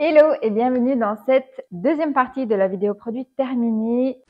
Hello et bienvenue dans cette deuxième partie de la vidéo produit terminée.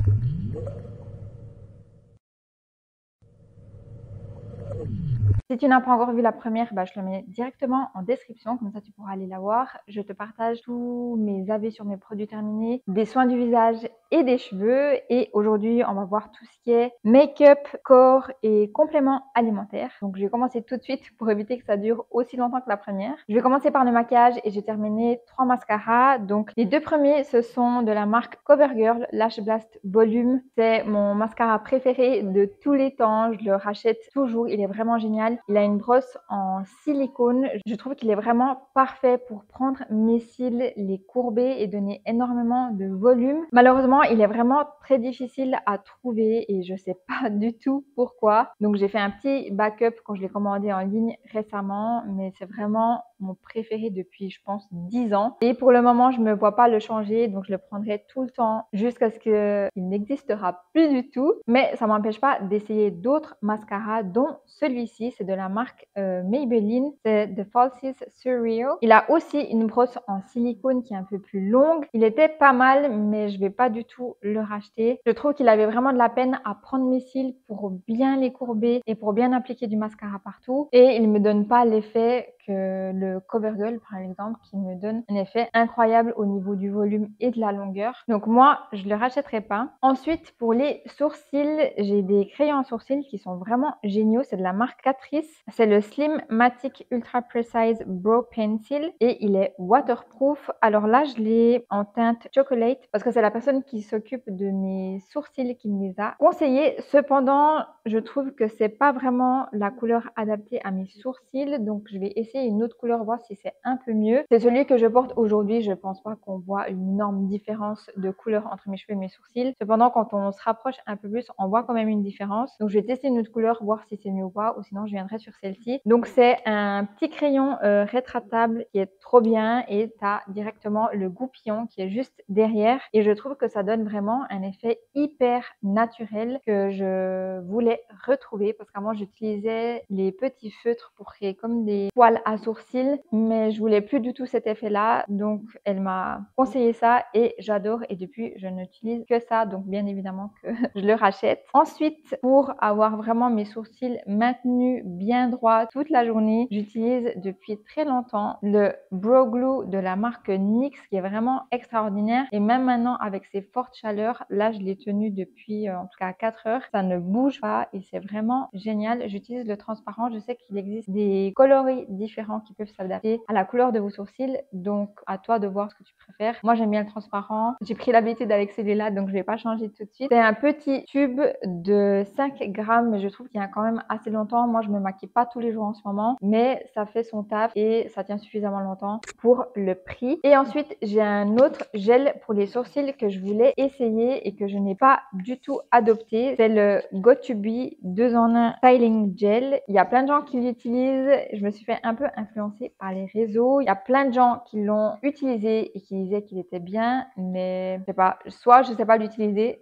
Si tu n'as pas encore vu la première, je le mets directement en description, comme ça tu pourras aller la voir. Je te partage tous mes avis sur mes produits terminés, des soins du visage et des cheveux. Et aujourd'hui, on va voir tout ce qui est make-up, corps et compléments alimentaires. Donc je vais commencer tout de suite pour éviter que ça dure aussi longtemps que la première. Je vais commencer par le maquillage et j'ai terminé 3 mascaras. Donc les deux premiers, ce sont de la marque CoverGirl Lash Blast Volume. C'est mon mascara préféré de tous les temps. Je le rachète toujours. Il est vraiment génial. Il a une brosse en silicone. Je trouve qu'il est vraiment parfait pour prendre mes cils, les courber et donner énormément de volume. Malheureusement, il est vraiment très difficile à trouver et je sais pas du tout pourquoi. Donc j'ai fait un petit backup quand je l'ai commandé en ligne récemment, mais c'est vraiment mon préféré depuis, je pense, 10 ans. Et pour le moment, je me vois pas le changer, donc je le prendrai tout le temps jusqu'à ce qu'il n'existera plus du tout. Mais ça m'empêche pas d'essayer d'autres mascaras, dont celui-ci, c'est de la marque Maybelline, c'est The Falsies Surreal. Il a aussi une brosse en silicone qui est un peu plus longue. Il était pas mal, mais je vais pas du tout le racheter. Je trouve qu'il avait vraiment de la peine à prendre mes cils pour bien les courber et pour bien appliquer du mascara partout. Et il me donne pas l'effet que le CoverGirl par exemple, qui me donne un effet incroyable au niveau du volume et de la longueur. Donc moi, je le rachèterai pas. Ensuite, pour les sourcils, j'ai des crayons à sourcils qui sont vraiment géniaux. C'est de la marque Catrice. C'est le Slim Matic Ultra Precise Brow Pencil et il est waterproof. Alors là, je l'ai en teinte chocolate parce que c'est la personne qui s'occupe de mes sourcils qui me les a conseillés. Cependant, je trouve que c'est pas vraiment la couleur adaptée à mes sourcils, donc je vais essayer une autre couleur, voir si c'est un peu mieux. C'est celui que je porte aujourd'hui. Je pense pas qu'on voit une énorme différence de couleur entre mes cheveux et mes sourcils. Cependant, quand on se rapproche un peu plus, on voit quand même une différence. Donc je vais tester une autre couleur, voir si c'est mieux ou pas, ou sinon je viendrai sur celle-ci. Donc c'est un petit crayon rétractable qui est trop bien et tu as directement le goupillon qui est juste derrière. Et je trouve que ça donne vraiment un effet hyper naturel que je voulais retrouver parce qu'avant j'utilisais les petits feutres pour créer comme des poils à sourcils, mais je voulais plus du tout cet effet-là. Donc elle m'a conseillé ça et j'adore et depuis je n'utilise que ça. Donc bien évidemment que je le rachète. Ensuite, pour avoir vraiment mes sourcils maintenus bien droits toute la journée, j'utilise depuis très longtemps le Brow Glue de la marque NYX qui est vraiment extraordinaire. Et même maintenant avec ces fortes chaleurs, là je l'ai tenu depuis en tout cas 4 heures. Ça ne bouge pas et c'est vraiment génial. J'utilise le transparent. Je sais qu'il existe des coloris différents qui peuvent s'adapter à la couleur de vos sourcils. Donc à toi de voir ce que tu préfères. Moi j'aime bien le transparent. J'ai pris l'habitude avec celui-là donc je vais pas changer tout de suite. C'est un petit tube de 5 grammes mais je trouve qu'il y a quand même assez longtemps. Moi je me maquille pas tous les jours en ce moment mais ça fait son taf et ça tient suffisamment longtemps pour le prix. Et ensuite j'ai un autre gel pour les sourcils que je voulais essayer et que je n'ai pas du tout adopté. C'est le Got2b 2 en 1 Styling Gel. Il y a plein de gens qui l'utilisent. Je me suis fait un peu influencer par les réseaux. Il y a plein de gens qui l'ont utilisé et qui disaient qu'il était bien, mais je sais pas, soit je sais pas l'utiliser,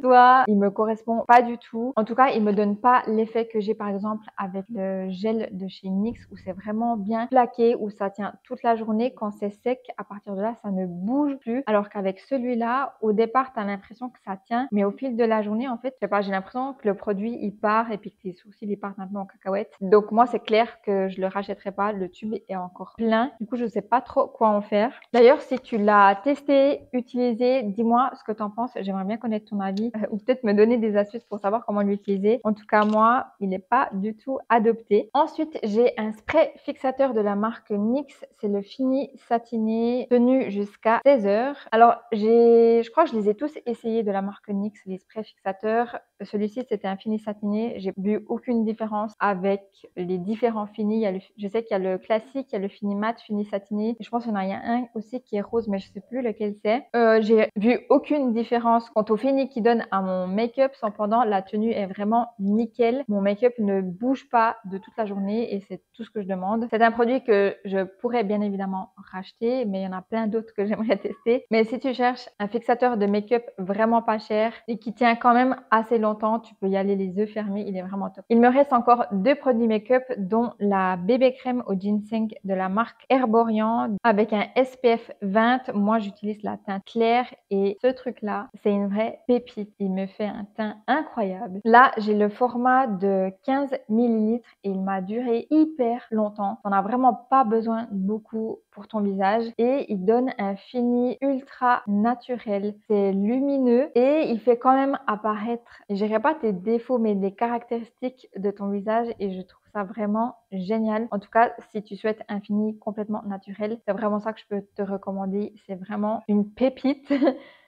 soit il me correspond pas du tout. En tout cas, il me donne pas l'effet que j'ai par exemple avec le gel de chez NYX où c'est vraiment bien plaqué, où ça tient toute la journée. Quand c'est sec, à partir de là, ça ne bouge plus. Alors qu'avec celui-là, au départ, tu as l'impression que ça tient, mais au fil de la journée, en fait, je sais pas, j'ai l'impression que le produit, il part et puis que tes sourcils, ils partent un peu en cacahuète. Donc moi, c'est clair que je le rachèterai pas. Le tube est encore plein. Du coup, je sais pas trop quoi en faire. D'ailleurs, si tu l'as testé, utilisé, dis-moi ce que tu en penses. J'aimerais bien connaître ton avis ou peut-être me donner des astuces pour savoir comment l'utiliser. En tout cas, moi, il n'est pas du tout adopté. Ensuite, j'ai un spray fixateur de la marque NYX. C'est le Fini Satiné, tenu jusqu'à 16 heures. Alors, je crois que je les ai tous essayés de la marque NYX, les sprays fixateurs. Celui-ci, c'était un Fini Satiné. J'ai vu aucune différence avec les différents finis. Je sais qu'il y a le classique, il y a le Fini Mat, Fini Satiné. Et je pense qu'il y en a un aussi qui est rose, mais je sais plus lequel c'est. J'ai vu aucune différence quant au fini qui donne à mon make-up. Cependant, la tenue est vraiment nickel. Mon make-up ne bouge pas de toute la journée et c'est tout ce que je demande. C'est un produit que je pourrais bien évidemment racheter, mais il y en a plein d'autres que j'aimerais tester. Mais si tu cherches un fixateur de make-up vraiment pas cher et qui tient quand même assez longtemps. Tu peux y aller les yeux fermés, il est vraiment top. Il me reste encore 2 produits make-up, dont la bébé crème au ginseng de la marque Herborian avec un SPF 20. Moi, j'utilise la teinte claire et ce truc-là, c'est une vraie pépite. Il me fait un teint incroyable. Là, j'ai le format de 15 ml et il m'a duré hyper longtemps. On n'a vraiment pas besoin de beaucoup pour ton visage et il donne un fini ultra naturel. C'est lumineux et il fait quand même apparaître, je dirais pas tes défauts, mais des caractéristiques de ton visage et je trouve ça vraiment génial. En tout cas, si tu souhaites un fini complètement naturel, c'est vraiment ça que je peux te recommander. C'est vraiment une pépite.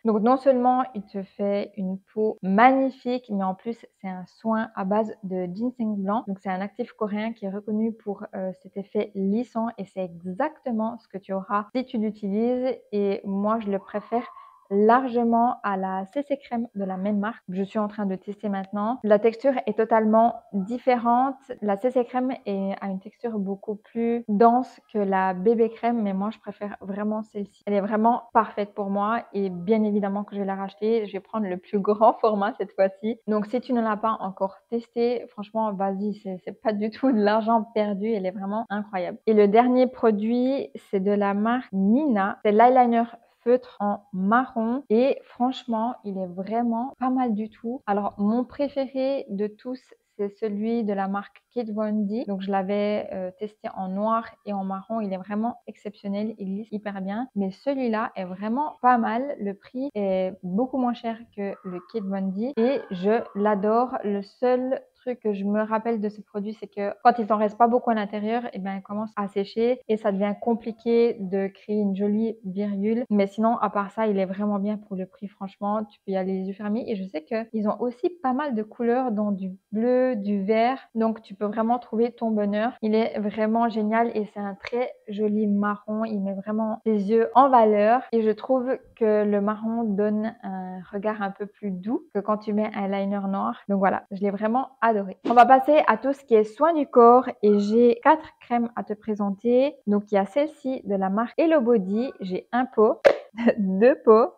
Donc non seulement il te fait une peau magnifique, mais en plus c'est un soin à base de ginseng blanc. Donc c'est un actif coréen qui est reconnu pour cet effet lissant et c'est exactement ce que tu auras si tu l'utilises. Et moi je le préfère largement à la CC crème de la même marque. Je suis en train de tester maintenant. La texture est totalement différente. La CC crème a une texture beaucoup plus dense que la bébé crème, mais moi je préfère vraiment celle-ci. Elle est vraiment parfaite pour moi et bien évidemment que je vais la racheter. Je vais prendre le plus grand format cette fois-ci. Donc si tu ne l'as pas encore testé, franchement vas-y, c'est pas du tout de l'argent perdu. Elle est vraiment incroyable. Et le dernier produit, c'est de la marque Mina. C'est l'eyeliner feutre en marron et franchement il est vraiment pas mal du tout. Alors mon préféré de tous, c'est celui de la marque Kat Von D. Donc je l'avais testé en noir et en marron. Il est vraiment exceptionnel, il lisse hyper bien. Mais celui-là est vraiment pas mal. Le prix est beaucoup moins cher que le Kat Von D et je l'adore. Le seul truc que je me rappelle de ce produit, c'est que quand il t'en reste pas beaucoup à l'intérieur, et ben il commence à sécher et ça devient compliqué de créer une jolie virgule. Mais sinon, à part ça, il est vraiment bien pour le prix. Franchement, tu peux y aller les yeux fermés. Et je sais qu'ils ont aussi pas mal de couleurs, dans du bleu, du vert. Donc, tu peux vraiment trouver ton bonheur. Il est vraiment génial et c'est un très joli marron. Il met vraiment tes yeux en valeur. Et je trouve que le marron donne un regard un peu plus doux que quand tu mets un liner noir. Donc voilà, je l'ai vraiment adoré. On va passer à tout ce qui est soin du corps et j'ai 4 crèmes à te présenter. Donc il y a celle-ci de la marque Hello Body. J'ai un pot, 2 pots,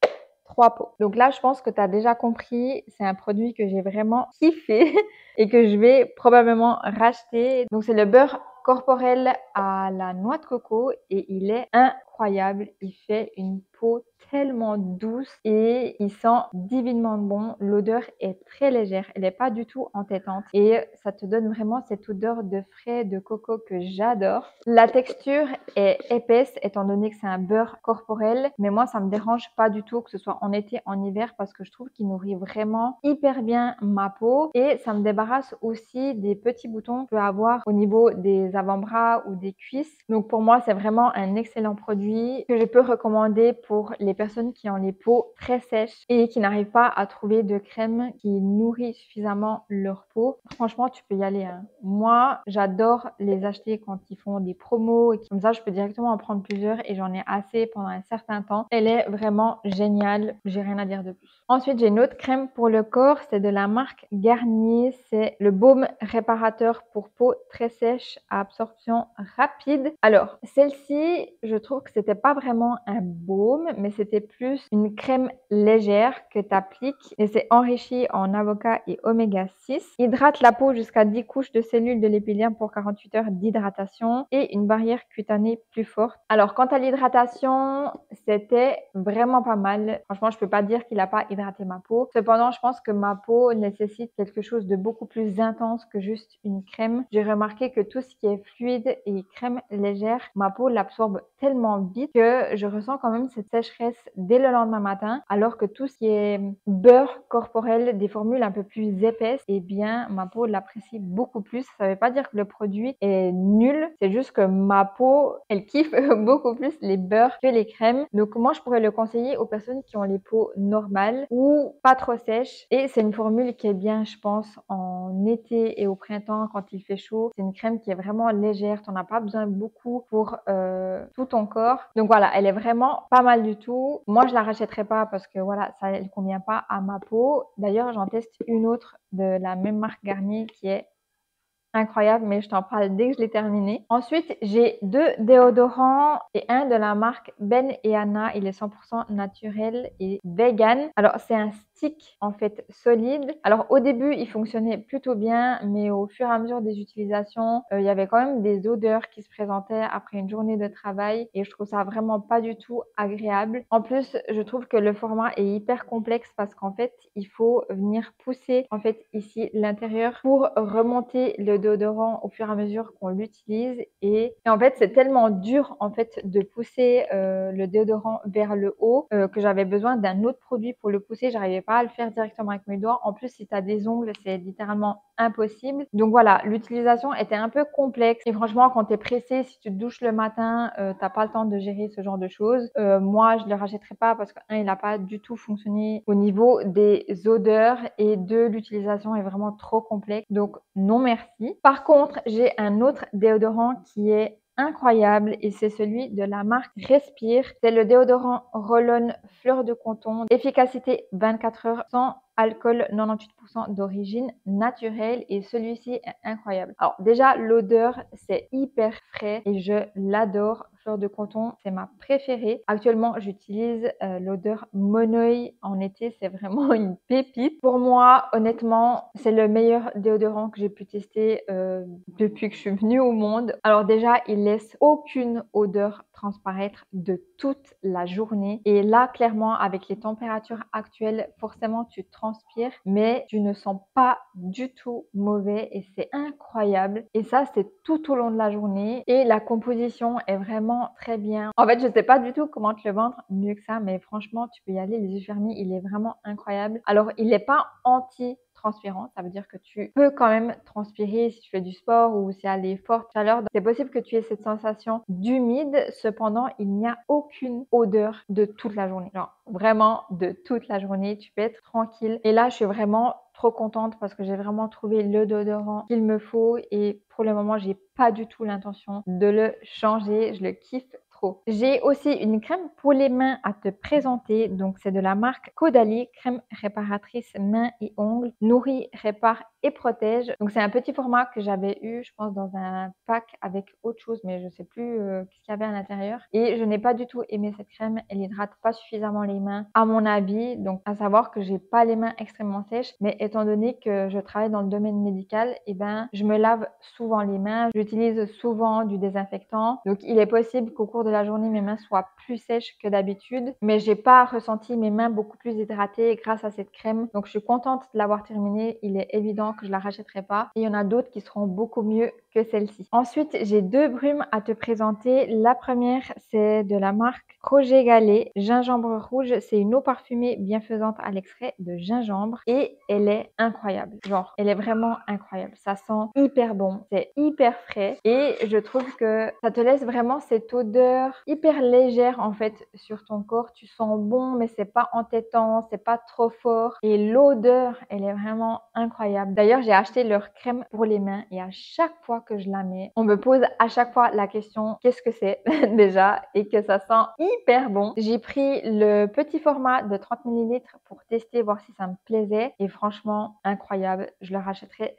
3 pots. Donc là, je pense que tu as déjà compris, c'est un produit que j'ai vraiment kiffé et que je vais probablement racheter. Donc c'est le beurre corporel à la noix de coco et il est incroyable. Il fait une peau tellement douce et il sent divinement bon. L'odeur est très légère, elle n'est pas du tout entêtante et ça te donne vraiment cette odeur de frais de coco que j'adore. La texture est épaisse étant donné que c'est un beurre corporel, mais moi ça me dérange pas du tout que ce soit en été, en hiver, parce que je trouve qu'il nourrit vraiment hyper bien ma peau et ça me débarrasse aussi des petits boutons que je peux avoir au niveau des avant-bras ou des cuisses. Donc pour moi c'est vraiment un excellent produit que je peux recommander pour les personnes qui ont les peaux très sèches et qui n'arrivent pas à trouver de crème qui nourrit suffisamment leur peau. Franchement, tu peux y aller, hein. Moi, j'adore les acheter quand ils font des promos et comme ça, je peux directement en prendre plusieurs et j'en ai assez pendant un certain temps. Elle est vraiment géniale. J'ai rien à dire de plus. Ensuite, j'ai une autre crème pour le corps. C'est de la marque Garnier. C'est le baume réparateur pour peau très sèche à absorption rapide. Alors, celle-ci, je trouve que c'était pas vraiment un baume, mais c'était plus une crème légère que tu appliques et c'est enrichi en avocat et oméga 6. Hydrate la peau jusqu'à 10 couches de cellules de l'épiderme pour 48 heures d'hydratation et une barrière cutanée plus forte. Alors, quant à l'hydratation, c'était vraiment pas mal. Franchement, je peux pas dire qu'il a pas hydraté ma peau. Cependant, je pense que ma peau nécessite quelque chose de beaucoup plus intense que juste une crème. J'ai remarqué que tout ce qui est fluide et crème légère, ma peau l'absorbe tellement vite que je ressens quand même cette sécheresse dès le lendemain matin, alors que tout ce qui est beurre corporel, des formules un peu plus épaisses, eh bien ma peau l'apprécie beaucoup plus. Ça veut pas dire que le produit est nul, c'est juste que ma peau, elle kiffe beaucoup plus les beurres que les crèmes. Donc moi, je pourrais le conseiller aux personnes qui ont les peaux normales ou pas trop sèches. Et c'est une formule qui est bien, je pense, en été et au printemps quand il fait chaud. C'est une crème qui est vraiment légère, tu n'en as pas besoin beaucoup pour tout ton corps. Donc voilà, elle est vraiment pas mal du tout. Moi, je la rachèterai pas parce que voilà, ça ne convient pas à ma peau. D'ailleurs, j'en teste une autre de la même marque Garnier qui est incroyable, mais je t'en parle dès que je l'ai terminé. Ensuite, j'ai 2 déodorants et un de la marque Ben et Anna. Il est 100% naturel et vegan. Alors, c'est un stick en fait solide. Alors au début, il fonctionnait plutôt bien, mais au fur et à mesure des utilisations, il y avait quand même des odeurs qui se présentaient après une journée de travail et je trouve ça vraiment pas du tout agréable. En plus, je trouve que le format est hyper complexe parce qu'en fait, il faut venir pousser en fait ici l'intérieur pour remonter le déodorant au fur et à mesure qu'on l'utilise et en fait, c'est tellement dur en fait de pousser le déodorant vers le haut que j'avais besoin d'un autre produit pour le pousser. J'arrivais pas à le faire directement avec mes doigts. En plus, si tu as des ongles, c'est littéralement impossible. Donc voilà, l'utilisation était un peu complexe et franchement, quand tu es pressé, si tu te douches le matin, t'as pas le temps de gérer ce genre de choses. Moi, je le rachèterai pas parce que un, il n'a pas du tout fonctionné au niveau des odeurs et deux, l'utilisation est vraiment trop complexe. Donc non merci. Par contre, j'ai un autre déodorant qui est incroyable et c'est celui de la marque Respire. C'est le déodorant Roll-On Fleur de Coton, efficacité 24 heures sans alcool 98% d'origine naturelle et celui-ci est incroyable. Alors déjà l'odeur c'est hyper frais et je l'adore. Fleur de coton c'est ma préférée. Actuellement j'utilise l'odeur Monoi en été, c'est vraiment une pépite. Pour moi honnêtement c'est le meilleur déodorant que j'ai pu tester depuis que je suis venue au monde. Alors déjà il laisse aucune odeur transparaître de toute la journée et là clairement avec les températures actuelles forcément tu transpires mais tu ne sens pas du tout mauvais et c'est incroyable et ça c'est tout au long de la journée et la composition est vraiment très bien. En fait je sais pas du tout comment te le vendre mieux que ça mais franchement tu peux y aller les yeux fermés, il est vraiment incroyable. Alors il n'est pas anti-transpirant, ça veut dire que tu peux quand même transpirer si tu fais du sport ou si il y a des fortes chaleurs. C'est possible que tu aies cette sensation d'humide, cependant il n'y a aucune odeur de toute la journée. Genre vraiment de toute la journée, tu peux être tranquille. Et là je suis vraiment trop contente parce que j'ai vraiment trouvé le déodorant qu'il me faut et pour le moment j'ai pas du tout l'intention de le changer, je le kiffe trop. J'ai aussi une crème pour les mains à te présenter, donc c'est de la marque Caudalie, crème réparatrice mains et ongles, nourrit, répare et protège. Donc c'est un petit format que j'avais eu, je pense dans un pack avec autre chose, mais je sais plus ce qu'il y avait à l'intérieur. Et je n'ai pas du tout aimé cette crème, elle hydrate pas suffisamment les mains à mon avis. Donc à savoir que j'ai pas les mains extrêmement sèches, mais étant donné que je travaille dans le domaine médical, et ben je me lave souvent les mains, j'utilise souvent du désinfectant. Donc il est possible qu'au cours de la journée mes mains soient plus sèches que d'habitude, mais j'ai pas ressenti mes mains beaucoup plus hydratées grâce à cette crème. Donc je suis contente de l'avoir terminée, il est évident que je la rachèterai pas et il y en a d'autres qui seront beaucoup mieux que celle-ci. Ensuite, j'ai deux brumes à te présenter. La première, c'est de la marque Roger Galet, gingembre rouge. C'est une eau parfumée bienfaisante à l'extrait de gingembre et elle est incroyable. Genre, elle est vraiment incroyable. Ça sent hyper bon, c'est hyper frais et je trouve que ça te laisse vraiment cette odeur hyper légère en fait sur ton corps. Tu sens bon, mais c'est pas entêtant, c'est pas trop fort et l'odeur, elle est vraiment incroyable. D'ailleurs, j'ai acheté leur crème pour les mains et à chaque fois que je la mets, on me pose à chaque fois la question qu'est-ce que c'est déjà et que ça sent hyper bon. J'ai pris le petit format de 30 ml pour tester, voir si ça me plaisait et franchement incroyable, je le rachèterai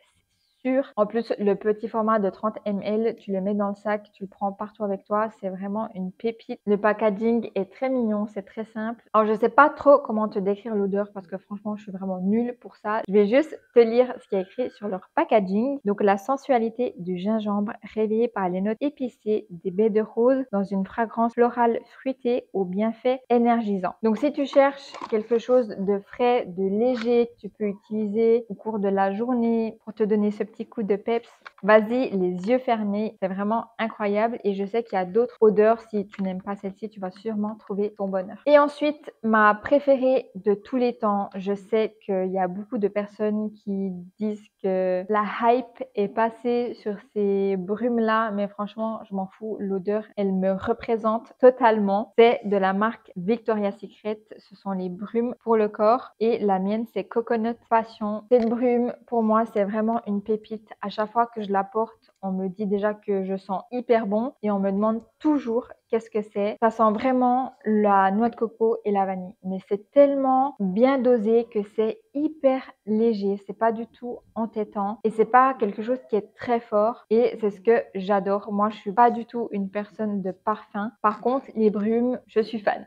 sûr. En plus, le petit format de 30 ml, tu le mets dans le sac, tu le prends partout avec toi. C'est vraiment une pépite. Le packaging est très mignon, c'est très simple. Alors, je sais pas trop comment te décrire l'odeur parce que franchement, je suis vraiment nulle pour ça. Je vais juste te lire ce qui est écrit sur leur packaging. Donc, la sensualité du gingembre réveillée par les notes épicées des baies de rose dans une fragrance florale fruitée aux bienfaits énergisants. Donc, si tu cherches quelque chose de frais, de léger que tu peux utiliser au cours de la journée pour te donner ce petit coup de peps, vas-y les yeux fermés, c'est vraiment incroyable et je sais qu'il y a d'autres odeurs, si tu n'aimes pas celle-ci, tu vas sûrement trouver ton bonheur. Et ensuite, ma préférée de tous les temps, je sais qu'il y a beaucoup de personnes qui disent que la hype est passée sur ces brumes-là, mais franchement, je m'en fous, l'odeur, elle me représente totalement. C'est de la marque Victoria's Secret, ce sont les brumes pour le corps et la mienne, c'est Coconut Passion. Cette brume, pour moi, c'est vraiment une pépite. À chaque fois que je la porte, on me dit déjà que je sens hyper bon et on me demande toujours qu'est-ce que c'est. Ça sent vraiment la noix de coco et la vanille, mais c'est tellement bien dosé que c'est hyper léger, c'est pas du tout entêtant et c'est pas quelque chose qui est très fort et c'est ce que j'adore. Moi, je suis pas du tout une personne de parfum. Par contre, les brumes, je suis fan.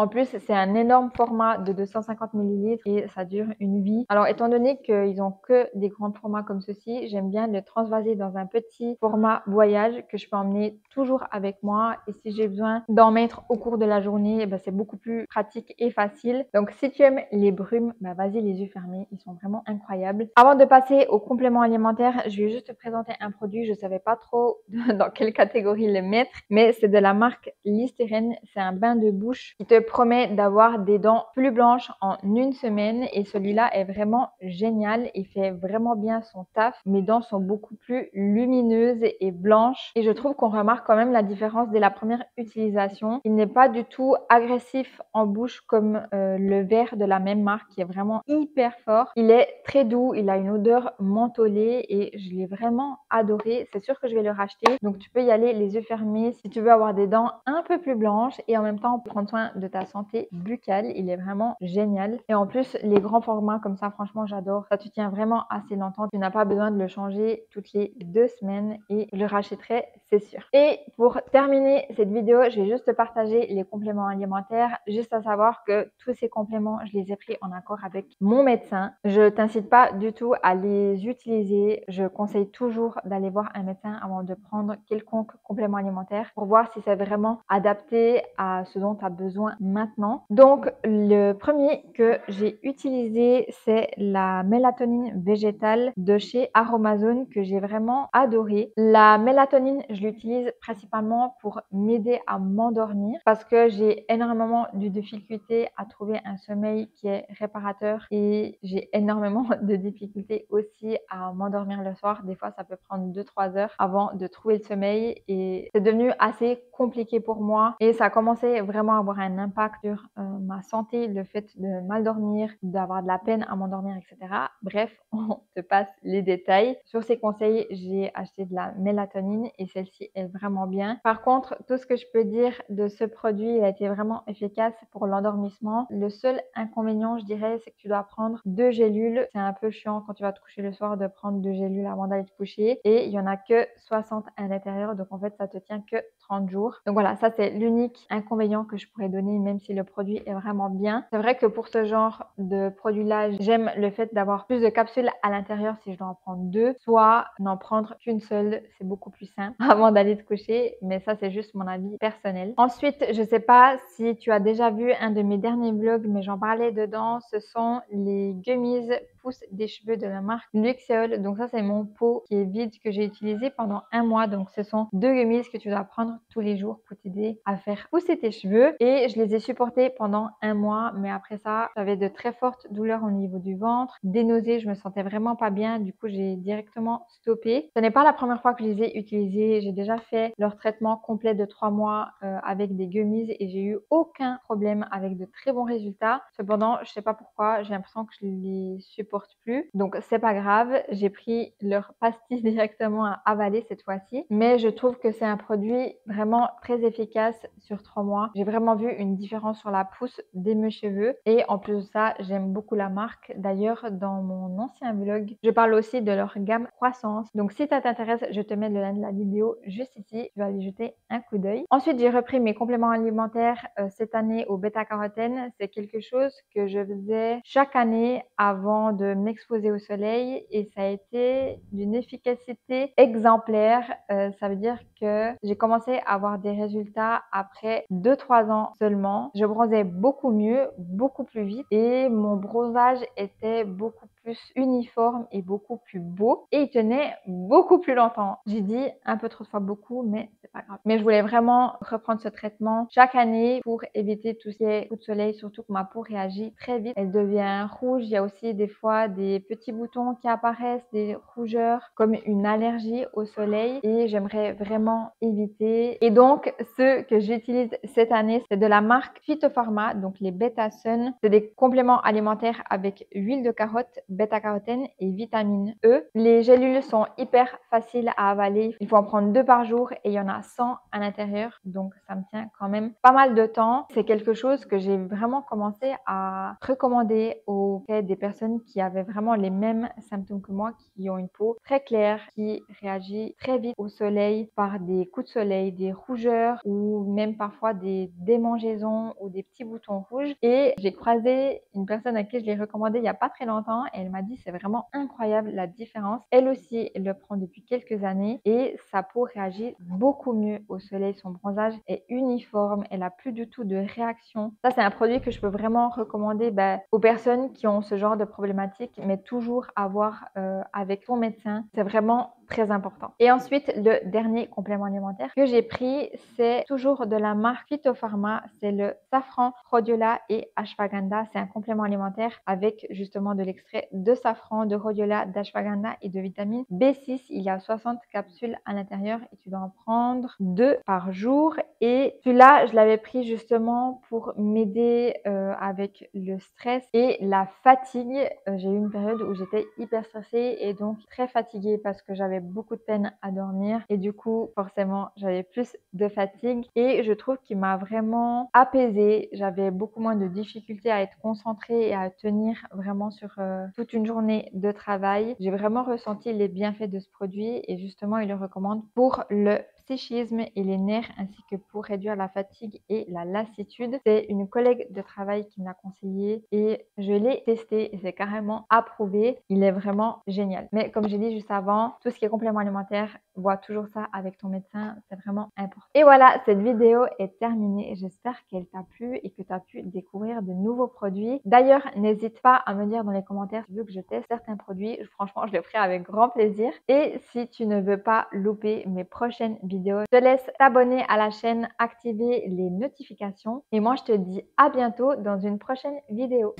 En plus, c'est un énorme format de 250 millilitres et ça dure une vie. Alors, étant donné qu'ils ont que des grands formats comme ceci, j'aime bien le transvaser dans un petit format voyage que je peux emmener toujours avec moi. Et si j'ai besoin d'en mettre au cours de la journée, eh ben, c'est beaucoup plus pratique et facile. Donc, si tu aimes les brumes, bah, vas-y les yeux fermés, ils sont vraiment incroyables. Avant de passer aux compléments alimentaires, je vais juste te présenter un produit. Je savais pas trop dans quelle catégorie le mettre, mais c'est de la marque Listerine. C'est un bain de bouche qui te promet d'avoir des dents plus blanches en une semaine et celui-là est vraiment génial. Il fait vraiment bien son taf. Mes dents sont beaucoup plus lumineuses et blanches et je trouve qu'on remarque quand même la différence dès la première utilisation. Il n'est pas du tout agressif en bouche comme le verre de la même marque qui est vraiment hyper fort. Il est très doux, il a une odeur mentholée et je l'ai vraiment adoré. C'est sûr que je vais le racheter. Donc tu peux y aller les yeux fermés si tu veux avoir des dents un peu plus blanches et en même temps prendre soin de ta santé buccale. Il est vraiment génial. Et en plus, les grands formats comme ça, franchement, j'adore. Ça te tient vraiment assez longtemps. Tu n'as pas besoin de le changer toutes les 2 semaines et je le rachèterai, c'est sûr. Et pour terminer cette vidéo, je vais juste te partager les compléments alimentaires. Juste à savoir que tous ces compléments, je les ai pris en accord avec mon médecin. Je t'incite pas du tout à les utiliser. Je conseille toujours d'aller voir un médecin avant de prendre quelconque complément alimentaire pour voir si c'est vraiment adapté à ce dont tu as besoin maintenant. Donc, le premier que j'ai utilisé, c'est la mélatonine végétale de chez Aromazone que j'ai vraiment adoré. La mélatonine, je l'utilise principalement pour m'aider à m'endormir parce que j'ai énormément de difficultés à trouver un sommeil qui est réparateur et j'ai énormément de difficultés aussi à m'endormir le soir. Des fois, ça peut prendre 2-3 heures avant de trouver le sommeil et c'est devenu assez compliqué pour moi et ça a commencé vraiment à avoir un impact sur ma santé, le fait de mal dormir, d'avoir de la peine à m'endormir, etc. Bref, on te passe les détails. Sur ces conseils, j'ai acheté de la mélatonine et celle-ci est vraiment bien. Par contre, tout ce que je peux dire de ce produit, il a été vraiment efficace pour l'endormissement. Le seul inconvénient, je dirais, c'est que tu dois prendre 2 gélules. C'est un peu chiant quand tu vas te coucher le soir de prendre 2 gélules avant d'aller te coucher et il y en a que 60 à l'intérieur. Donc en fait, ça te tient que 30 jours. Donc voilà, ça c'est l'unique inconvénient que je pourrais donner, même si le produit est vraiment bien. C'est vrai que pour ce genre de produit-là, j'aime le fait d'avoir plus de capsules à l'intérieur si je dois en prendre 2, soit n'en prendre qu'une seule, c'est beaucoup plus simple avant d'aller te coucher, mais ça c'est juste mon avis personnel. Ensuite, je sais pas si tu as déjà vu un de mes derniers vlogs, mais j'en parlais dedans, ce sont les gummies pousse des cheveux de la marque Luxeol. Donc ça c'est mon pot qui est vide que j'ai utilisé pendant un mois. Donc ce sont 2 gummies que tu dois prendre tous les jours pour t'aider à faire pousser tes cheveux et je les ai supportés pendant un mois, mais après ça j'avais de très fortes douleurs au niveau du ventre, des nausées, je me sentais vraiment pas bien, du coup j'ai directement stoppé. Ce n'est pas la première fois que je les ai utilisés, j'ai déjà fait leur traitement complet de 3 mois avec des gummies et j'ai eu aucun problème avec de très bons résultats. Cependant, je sais pas pourquoi, j'ai l'impression que je les supporte plus, donc c'est pas grave, j'ai pris leur pastilles directement à avaler cette fois-ci, mais je trouve que c'est un produit vraiment très efficace sur 3 mois. J'ai vraiment vu une différence sur la pousse de mes cheveux et en plus de ça, j'aime beaucoup la marque. D'ailleurs, dans mon ancien vlog, je parle aussi de leur gamme Croissance. Donc si ça t'intéresse, je te mets le lien de la vidéo juste ici, tu vas aller jeter un coup d'œil. Ensuite, j'ai repris mes compléments alimentaires cette année au bêta-carotène. C'est quelque chose que je faisais chaque année avant de m'exposer au soleil et ça a été d'une efficacité exemplaire. Ça veut dire que j'ai commencé à avoir des résultats après 2-3 ans seulement. Je bronzais beaucoup mieux, beaucoup plus vite et mon bronzage était beaucoup plus uniforme et beaucoup plus beau et il tenait beaucoup plus longtemps. J'ai dit un peu trop de fois beaucoup, mais c'est pas grave. Mais je voulais vraiment reprendre ce traitement chaque année pour éviter tout ce qui est coup de soleil, surtout que ma peau réagit très vite. Elle devient rouge. Il y a aussi des fois des petits boutons qui apparaissent, des rougeurs, comme une allergie au soleil et j'aimerais vraiment éviter. Et donc, ceux que j'utilise cette année, c'est de la marque Phytopharma, donc les Beta Sun. C'est des compléments alimentaires avec huile de carotte, bêta-carotène et vitamine E. Les gélules sont hyper faciles à avaler. Il faut en prendre 2 par jour et il y en a 100 à l'intérieur. Donc, ça me tient quand même pas mal de temps. C'est quelque chose que j'ai vraiment commencé à recommander auprès des personnes qui avaient vraiment les mêmes symptômes que moi, qui ont une peau très claire, qui réagit très vite au soleil par des coups de soleil, des rougeurs ou même parfois des démangeaisons ou des petits boutons rouges. Et j'ai croisé une personne à qui je l'ai recommandé il n'y a pas très longtemps et elle m'a dit c'est vraiment incroyable la différence. Elle aussi, elle le prend depuis quelques années et sa peau réagit beaucoup mieux au soleil. Son bronzage est uniforme, elle a plus du tout de réaction. Ça, c'est un produit que je peux vraiment recommander aux personnes qui ont ce genre de problématique, mais toujours à voir avec ton médecin. C'est vraiment très important. Et ensuite, le dernier complément alimentaire que j'ai pris, c'est toujours de la marque Phytopharma. C'est le safran, rhodiola et ashwagandha. C'est un complément alimentaire avec justement de l'extrait de safran, de rhodiola, d'ashwagandha et de vitamine B6. Il y a 60 capsules à l'intérieur et tu dois en prendre 2 par jour. Et celui-là, je l'avais pris justement pour m'aider avec le stress et la fatigue. J'ai eu une période où j'étais hyper stressée et donc très fatiguée parce que j'avais beaucoup de peine à dormir et du coup forcément j'avais plus de fatigue et je trouve qu'il m'a vraiment apaisée. J'avais beaucoup moins de difficultés à être concentrée et à tenir vraiment sur toute une journée de travail. J'ai vraiment ressenti les bienfaits de ce produit et justement il le recommande pour le psychisme et les nerfs ainsi que pour réduire la fatigue et la lassitude. C'est une collègue de travail qui me l'a conseillé et je l'ai testé et c'est carrément approuvé. Il est vraiment génial. Mais comme j'ai dit juste avant, tout ce qui est complément alimentaire, vois toujours ça avec ton médecin, c'est vraiment important. Et voilà, cette vidéo est terminée. J'espère qu'elle t'a plu et que tu as pu découvrir de nouveaux produits. D'ailleurs, n'hésite pas à me dire dans les commentaires si tu veux que je teste certains produits. Franchement, je le ferai avec grand plaisir. Et si tu ne veux pas louper mes prochaines vidéos, je te laisse t'abonner à la chaîne, activer les notifications. Et moi, je te dis à bientôt dans une prochaine vidéo.